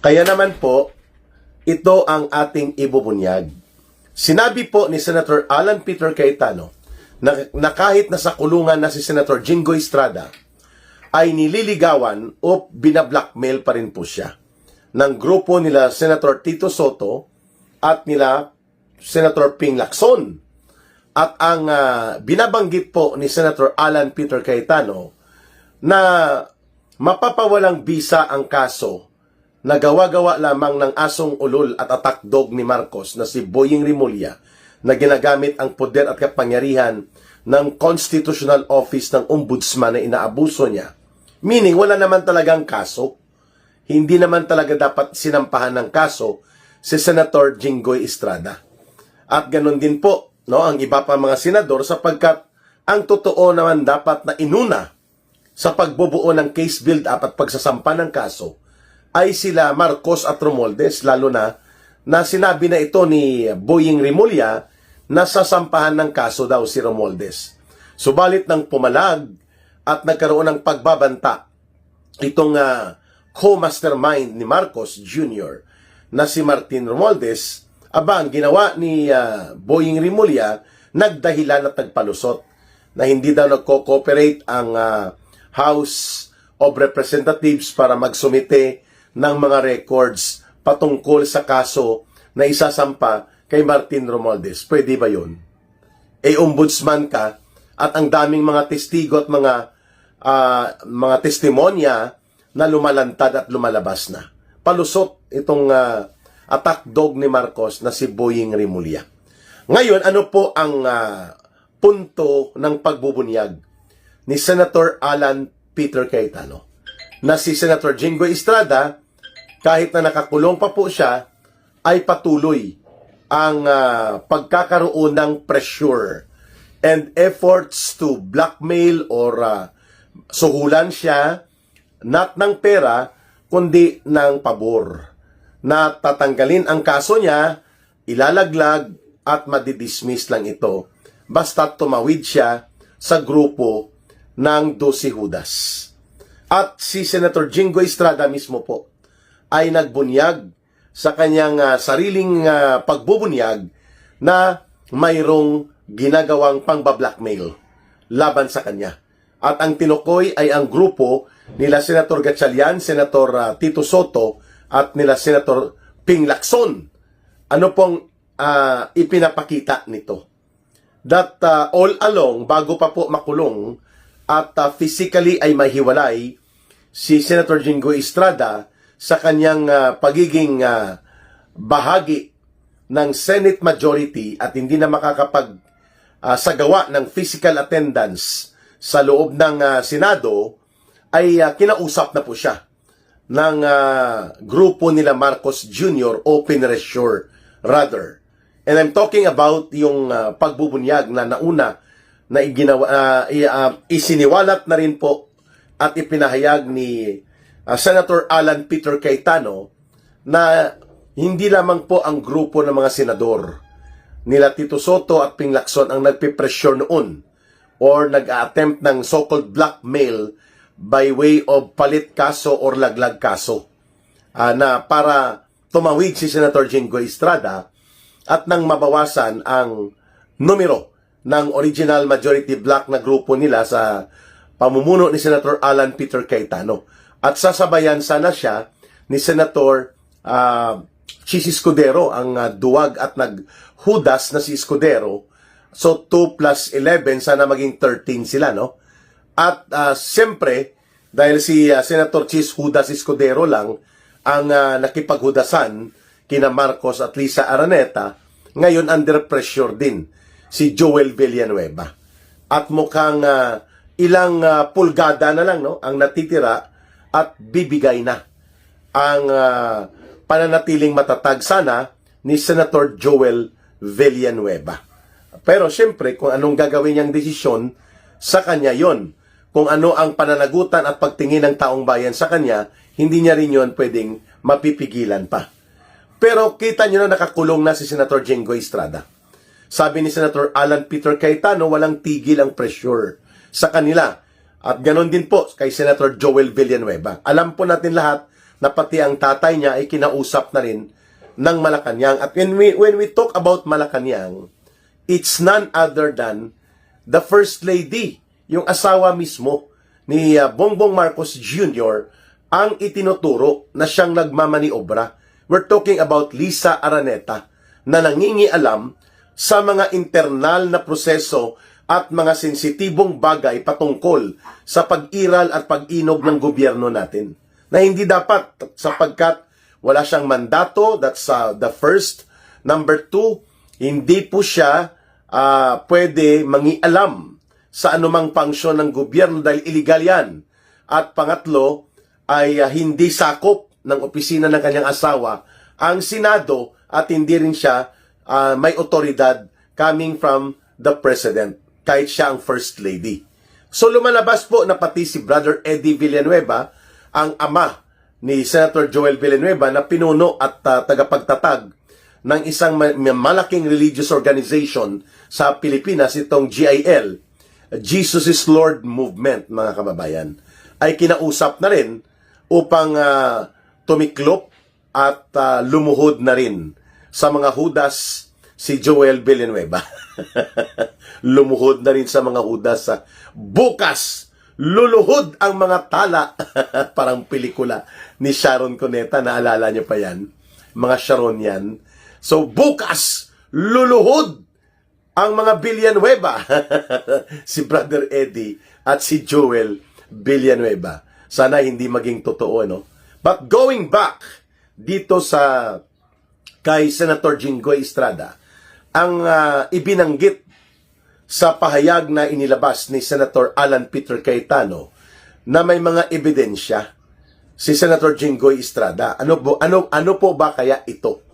Kaya naman po, ito ang ating ibubunyag. Sinabi po ni Senator Alan Peter Cayetano na kahit nasa kulungan na si Senator Jinggoy Estrada, ay nililigawan o binablockmail pa rin po siya ng grupo nila Senator Tito Soto at nila Senator Ping Lacson. At ang binabanggit po ni Senator Alan Peter Cayetano na mapapawalang bisa ang kaso na gawa-gawa lamang ng asong ulol at attack dog ni Marcos na si Boying Rimulya na ginagamit ang poder at kapangyarihan ng constitutional office ng ombudsman na inaabuso niya. Meaning, wala naman talagang kaso. Hindi naman talaga dapat sinampahan ng kaso si Senator Jinggoy Estrada. At ganun din po, no, ang iba pa mga senador sapagkat ang totoo naman dapat na inuna sa pagbubuo ng case build-up at pagsasampa ng kaso ay sila Marcos at Romualdez, lalo na sinabi na ito ni Boying Rimulya na sasampahan ng kaso daw si Romualdez. Subalit nang pumalag at nagkaroon ng pagbabanta itong co-mastermind ni Marcos Jr. na si Martin Romualdez, ang ginawa ni Boying Rimulya, nagdahilan at nagpalusot na hindi daw nagko-cooperate ang House of Representatives para magsumite ng mga records patungkol sa kaso na isasampa kay Martin Romualdez. Pwede ba yun? Ombudsman ka at ang daming mga testigo at mga testimonya na lumalantad at lumalabas na. Palusot itong attack dog ni Marcos na si Boying Rimulya. Ngayon, ano po ang punto ng pagbubunyag ni Senator Alan Peter Cayetano? Na si Senator Jinggoy Estrada, kahit na nakakulong pa po siya, ay patuloy ang pagkakaroon ng pressure and efforts to blackmail or suhulan siya, not ng pera, kundi ng pabor. Na tatanggalin ang kaso niya, ilalaglag at madidismiss lang ito. Basta tumawid siya sa grupo ng 12 Judas. At si Senator Jinggoy Estrada mismo po ay nagbunyag sa kanyang sariling pagbubunyag na mayroong ginagawang pangbablackmail laban sa kanya. At ang tinukoy ay ang grupo nila Senator Gatchalian, Senator Tito Soto at nila Senator Ping Lacson. Ano pong ipinapakita nito? That all along, bago pa po makulong at physically ay mahiwalay si Senator Jinggoy Estrada sa kanyang pagiging bahagi ng Senate majority at hindi na makakapag sagawa ng physical attendance sa loob ng Senado, ay kinausap na po siya ng grupo nila Marcos Jr. o Pinresure rather. And I'm talking about yung pagbubunyag na nauna na isiniwalat na rin po at ipinahayag ni Senator Alan Peter Cayetano na hindi lamang po ang grupo ng mga senador nila Tito Soto at Ping Lacson ang nagpipressure noon or nag-attempt ng so-called blackmail by way of palit kaso or laglag kaso na para tumawid si Senator Jinggoy Estrada at nang mabawasan ang numero ng original majority block na grupo nila sa pamumuno ni Senator Alan Peter Cayetano. At sasabayan sana siya ni Senator Chis Escudero, ang duwag at naghudas na si Escudero. So 2 plus 11, sana maging 13 sila, no? At siyempre, dahil si Senator Chis Judas Escudero lang ang nakipaghudasan kina Marcos at Lisa Araneta, ngayon under pressure din si Joel Villanueva. At mukhang ilang pulgada na lang, no, ang natitira at bibigay na ang pananatiling matatag sana ni Senator Joel Villanueva. Pero siyempre, kung anong gagawin niyang desisyon, sa kanya yon. Kung ano ang pananagutan at pagtingin ng taong bayan sa kanya, hindi niya rin yon pwedeng mapipigilan pa. Pero kita niyo na nakakulong na si Senator Jinggoy Estrada. Sabi ni Senator Alan Peter Cayetano, walang tigil ang pressure sa kanila. At ganon din po kay Senator Joel Villanueva. Alam po natin lahat na pati ang tatay niya ay kinausap na rin ng Malacanang. At when we talk about Malacanang, it's none other than the First Lady, yung asawa mismo ni Bongbong Marcos Jr., ang itinuturo na siyang nagmamaniobra. We're talking about Lisa Araneta na nangingialam sa mga internal na proseso at mga sensitibong bagay patungkol sa pag-iral at pag-inog ng gobyerno natin. Na hindi dapat sapagkat wala siyang mandato, that's the first. Number two, hindi po siya pwede mangialam sa anumang pangsyon ng gobyerno dahil illegal yan. At pangatlo, ay hindi sakop ng opisina ng kanyang asawa ang Senado at hindi rin siya may otoridad coming from the President, kahit siya ang First Lady. So lumalabas po na pati si Brother Eddie Villanueva, ang ama ni Senator Joel Villanueva na pinuno at tagapagtatag ng isang malaking religious organization sa Pilipinas, itong GIL, Jesus is Lord Movement, mga kababayan, ay kinausap na rin upang tumiklop at lumuhod na rin sa mga hudas si Joel Villanueva. Lumuhod na rin sa mga hudas. Bukas, luluhod ang mga tala. Parang pelikula ni Sharon Cuneta. Naalala niyo pa yan? Mga Sharon yan. So, bukas, luluhod ang mga Villanueva. Si Brother Eddie at si Joel Villanueva. Sana hindi maging totoo, no? But going back dito sa kay Senator Jinggoy Estrada, ang ibinanggit sa pahayag na inilabas ni Senator Alan Peter Cayetano na may mga ebidensya si Senator Jinggoy Estrada. Ano po ba kaya ito?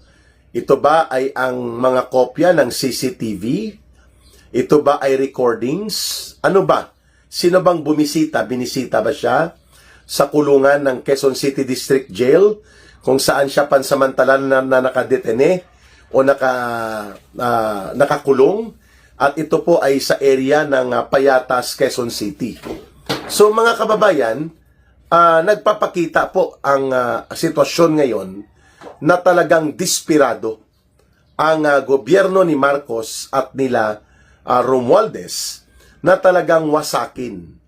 Ito ba ay ang mga kopya ng CCTV? Ito ba ay recordings? Ano ba? Sino bang bumisita? Binisita ba siya sa kulungan ng Quezon City District Jail kung saan siya pansamantalan na nakadetene o nakakulong? At ito po ay sa area ng Payatas, Quezon City. So mga kababayan, nagpapakita po ang sitwasyon ngayon na talagang desperado ang gobyerno ni Marcos at nila Romualdez na talagang wasakin,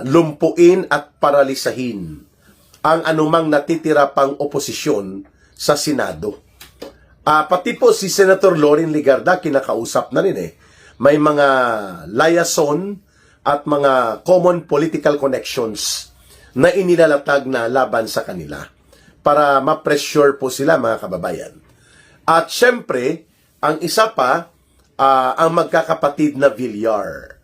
lumpuin at paralisahin ang anumang natitira pang oposisyon sa Senado. Pati po si Senator Loren Legarda, kinakausap na rin eh. May mga liaison at mga common political connections na inilalatag na laban sa kanila para ma-pressure po sila, mga kababayan. At syempre, ang isa pa, ang magkakapatid na Villar.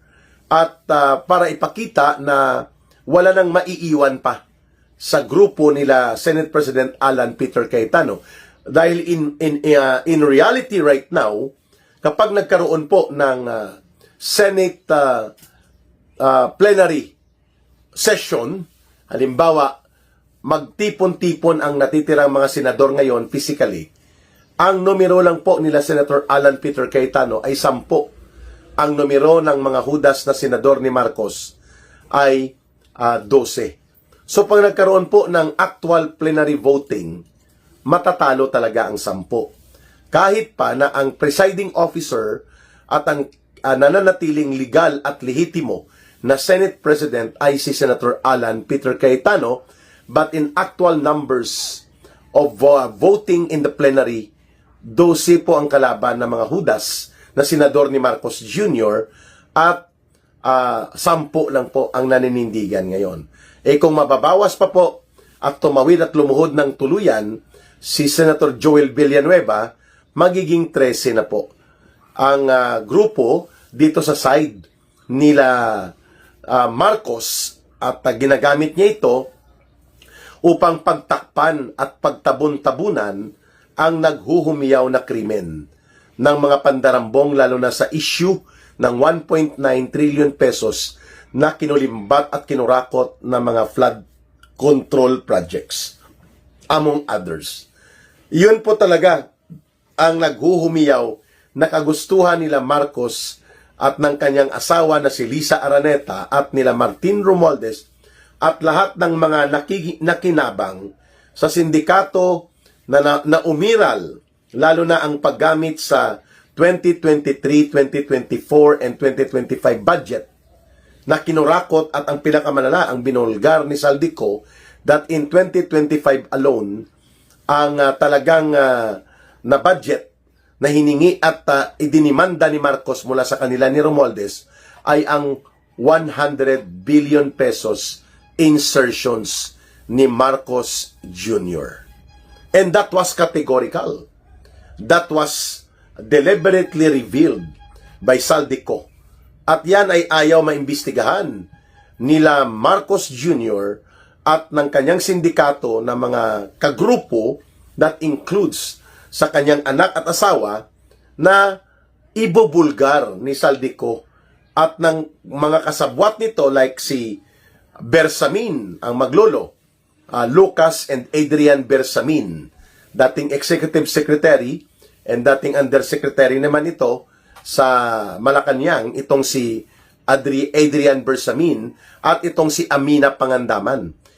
At para ipakita na wala nang maiiwan pa sa grupo nila Senate President Alan Peter Cayetano. Dahil in reality right now, kapag nagkaroon po ng Senate plenary session, halimbawa, magtipon-tipon ang natitirang mga senador ngayon physically, ang numero lang po nila Senator Alan Peter Cayetano ay 10. Ang numero ng mga hudas na senador ni Marcos ay 12. So pag nagkaroon po ng actual plenary voting, matatalo talaga ang 10. Kahit pa na ang presiding officer at ang nananatiling legal at lehitimo na Senate President ay si Senator Alan Peter Cayetano, but in actual numbers of voting in the plenary, 12 po ang kalaban ng mga hudas na senador ni Marcos Jr. at 10 lang po ang naninindigan ngayon. Kung mababawas pa po at tumawid at lumuhod ng tuluyan si Senator Joel Villanueva, magiging 13 na po ang grupo dito sa side nila Marcos at ginagamit niya ito upang pagtakpan at pagtabon-tabunan ang naghuhumiyaw na krimen ng mga pandarambong, lalo na sa issue ng 1.9 trillion pesos na kinulimbat at kinurakot ng mga flood control projects, among others. Yun po talaga ang naghuhumiyaw na kagustuhan nila Marcos at ng kanyang asawa na si Lisa Araneta at nila Martin Romualdez at lahat ng mga nakinabang sa sindikato na umiral, lalo na ang paggamit sa 2023, 2024, and 2025 budget na kinurakot at ang pinakamalala, ang binulgar ni Saldico that in 2025 alone, ang talagang na budget na hiningi at idinimanda ni Marcos mula sa kanila ni Romualdez ay ang 100 billion pesos insertions ni Marcos Jr. And that was categorical. That was deliberately revealed by Saldico. At yan ay ayaw maimbestigahan nila Marcos Jr. at ng kanyang sindikato na mga kagrupo that includes sa kanyang anak at asawa na ibubulgar ni Saldico at ng mga kasabwat nito like si Bersamin, ang maglolo, Lucas and Adrian Bersamin, dating executive secretary and dating undersecretary naman ito sa Malacanang, itong si Adrian Bersamin at itong si Amina Pangandaman.